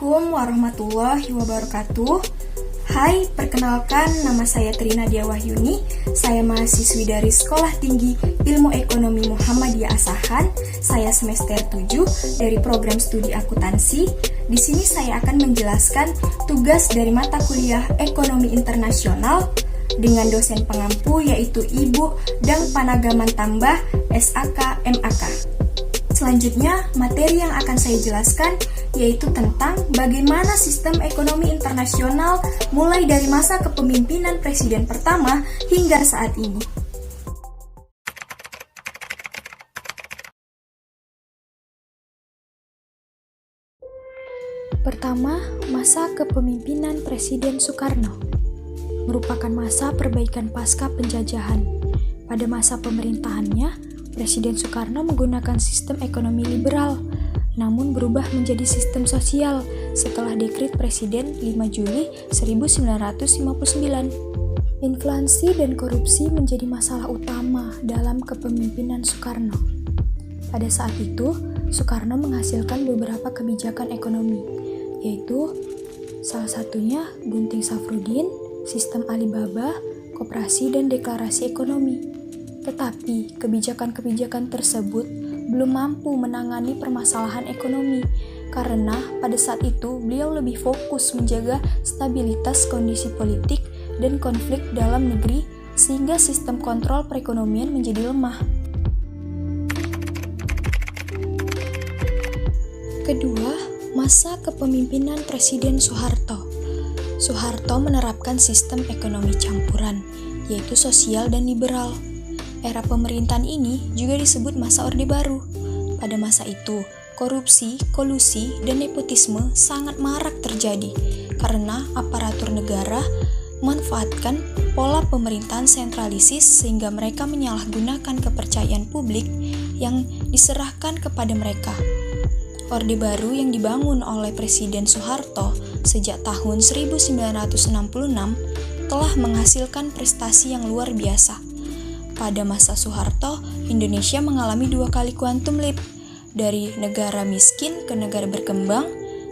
Assalamualaikum warahmatullahi wabarakatuh. Hai, perkenalkan nama saya Trina Dia Wahyuni. Saya mahasiswi dari Sekolah Tinggi Ilmu Ekonomi Muhammadiyah Asahan. Saya semester 7 dari program studi akuntansi. Di sini saya akan menjelaskan tugas dari mata kuliah Ekonomi Internasional dengan dosen pengampu yaitu Ibu Dang Panagaman Tambah SAK MAK. Selanjutnya, materi yang akan saya jelaskan yaitu tentang bagaimana sistem ekonomi internasional mulai dari masa kepemimpinan presiden pertama hingga saat ini. Pertama, masa kepemimpinan Presiden Soekarno merupakan masa perbaikan pasca penjajahan. Pada masa pemerintahannya, Presiden Soekarno menggunakan sistem ekonomi liberal, namun berubah menjadi sistem sosial setelah dekret Presiden 5 Juli 1959. Inflasi dan korupsi menjadi masalah utama dalam kepemimpinan Soekarno. Pada saat itu, Soekarno menghasilkan beberapa kebijakan ekonomi, yaitu salah satunya Gunting Safrudin, sistem Alibaba, koperasi, dan deklarasi ekonomi. Tetapi, kebijakan-kebijakan tersebut belum mampu menangani permasalahan ekonomi, karena pada saat itu beliau lebih fokus menjaga stabilitas kondisi politik dan konflik dalam negeri, sehingga sistem kontrol perekonomian menjadi lemah. Kedua, masa kepemimpinan Presiden Soeharto. Soeharto menerapkan sistem ekonomi campuran, yaitu sosial dan liberal. Era pemerintahan ini juga disebut masa Orde Baru. Pada masa itu, korupsi, kolusi, dan nepotisme sangat marak terjadi karena aparatur negara memanfaatkan pola pemerintahan sentralisis sehingga mereka menyalahgunakan kepercayaan publik yang diserahkan kepada mereka. Orde Baru yang dibangun oleh Presiden Soeharto sejak tahun 1966 telah menghasilkan prestasi yang luar biasa. Pada masa Soeharto, Indonesia mengalami 2 kali quantum leap, dari negara miskin ke negara berkembang,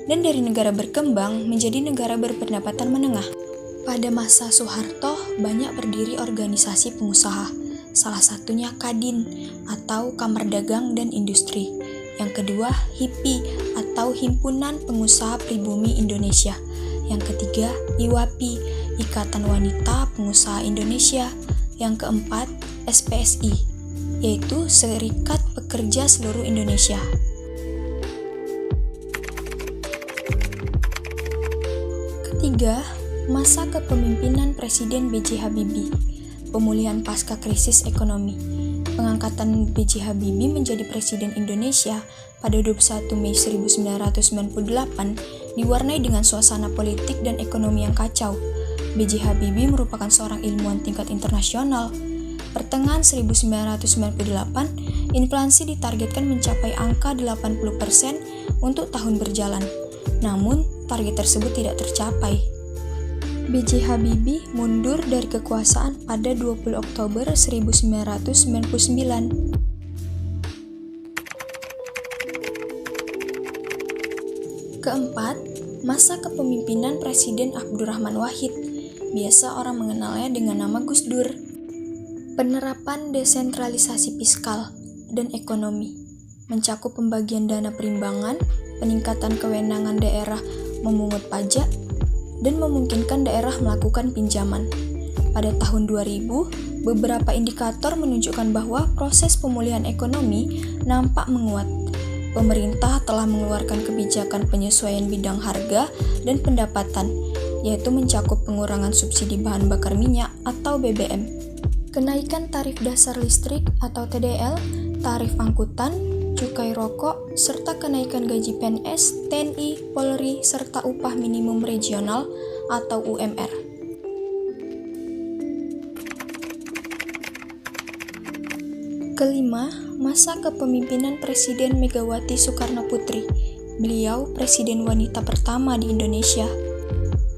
dan dari negara berkembang menjadi negara berpendapatan menengah. Pada masa Soeharto, banyak berdiri organisasi pengusaha, salah satunya Kadin atau Kamar Dagang dan Industri. Yang kedua, HIPI atau Himpunan Pengusaha Pribumi Indonesia. Yang ketiga, IWAPI, Ikatan Wanita Pengusaha Indonesia. Yang keempat, SPSI, yaitu Serikat Pekerja Seluruh Indonesia. Ketiga, masa kepemimpinan Presiden B.J. Habibie, pemulihan pasca krisis ekonomi. Pengangkatan B.J. Habibie menjadi Presiden Indonesia pada 21 Mei 1998 diwarnai dengan suasana politik dan ekonomi yang kacau. B.J. Habibie merupakan seorang ilmuwan tingkat internasional. Pertengahan 1998, inflasi ditargetkan mencapai angka 80% untuk tahun berjalan. Namun, target tersebut tidak tercapai. B.J. Habibie mundur dari kekuasaan pada 20 Oktober 1999. Keempat, masa kepemimpinan Presiden Abdurrahman Wahid, biasa orang mengenalnya dengan nama Gus Dur. Penerapan desentralisasi fiskal dan ekonomi mencakup pembagian dana perimbangan, peningkatan kewenangan daerah memungut pajak, dan memungkinkan daerah melakukan pinjaman. Pada tahun 2000, beberapa indikator menunjukkan bahwa proses pemulihan ekonomi nampak menguat. Pemerintah telah mengeluarkan kebijakan penyesuaian bidang harga dan pendapatan, yaitu mencakup pengurangan subsidi bahan bakar minyak atau BBM, kenaikan tarif dasar listrik atau TDL, tarif angkutan, cukai rokok, serta kenaikan gaji PNS, TNI, Polri, serta upah minimum regional atau UMR. Kelima, masa kepemimpinan Presiden Megawati Soekarno Putri. Beliau presiden wanita pertama di Indonesia.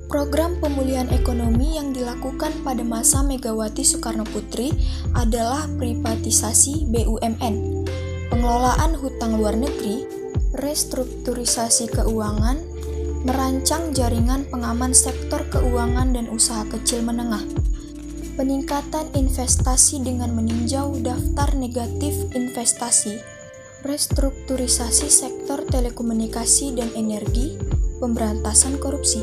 Program pemulihan ekonomi yang dilakukan pada masa Megawati Soekarno Putri adalah privatisasi BUMN, pengelolaan hutang luar negeri, restrukturisasi keuangan, Merancang jaringan pengaman sektor keuangan dan usaha kecil menengah. Peningkatan investasi dengan meninjau daftar negatif investasi. Restrukturisasi sektor telekomunikasi dan energi. Pemberantasan korupsi.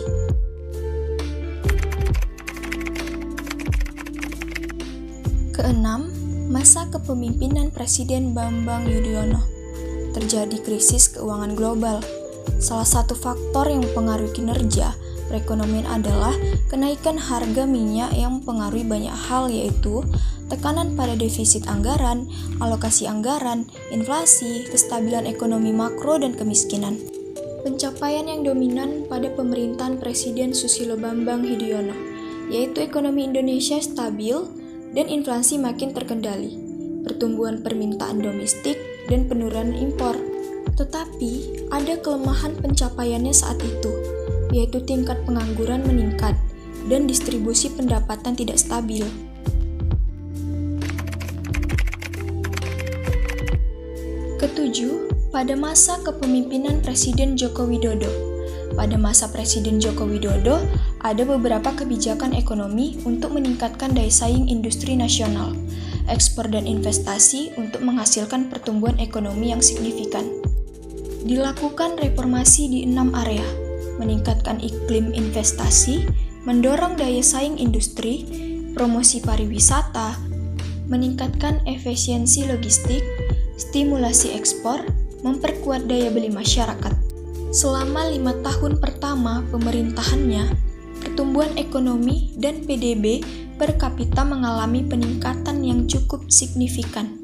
Keenam, masa kepemimpinan Presiden Bambang Yudhoyono. Terjadi krisis keuangan global. Salah satu faktor yang mempengaruhi kinerja perekonomian adalah kenaikan harga minyak yang mempengaruhi banyak hal, yaitu tekanan pada defisit anggaran, alokasi anggaran, inflasi, kestabilan ekonomi makro, dan kemiskinan. Pencapaian yang dominan pada pemerintahan Presiden Susilo Bambang Yudhoyono, yaitu ekonomi Indonesia stabil dan inflasi makin terkendali, pertumbuhan permintaan domestik, dan penurunan impor. Tetapi, ada kelemahan pencapaiannya saat itu, yaitu tingkat pengangguran meningkat dan distribusi pendapatan tidak stabil. Ketujuh, pada masa kepemimpinan Presiden Joko Widodo. Pada masa Presiden Joko Widodo, ada beberapa kebijakan ekonomi untuk meningkatkan daya saing industri nasional, ekspor dan investasi untuk menghasilkan pertumbuhan ekonomi yang signifikan. Dilakukan reformasi di 6 area, meningkatkan iklim investasi, mendorong daya saing industri, promosi pariwisata, meningkatkan efisiensi logistik, stimulasi ekspor, memperkuat daya beli masyarakat. Selama 5 tahun pertama pemerintahannya, pertumbuhan ekonomi dan PDB per kapita mengalami peningkatan yang cukup signifikan.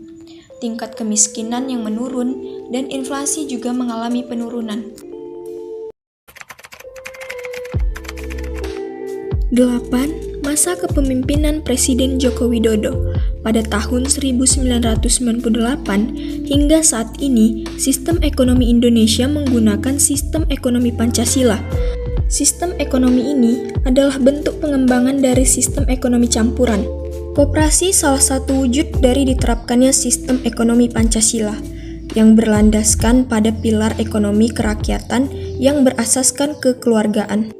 Tingkat kemiskinan yang menurun dan inflasi juga mengalami penurunan. 8. Masa kepemimpinan Presiden Joko Widodo. Pada tahun 1998 hingga saat ini, sistem ekonomi Indonesia menggunakan sistem ekonomi Pancasila. Sistem ekonomi ini adalah bentuk pengembangan dari sistem ekonomi campuran. Koperasi salah satu wujud dari diterapkannya sistem ekonomi Pancasila, yang berlandaskan pada pilar ekonomi kerakyatan yang berasaskan kekeluargaan.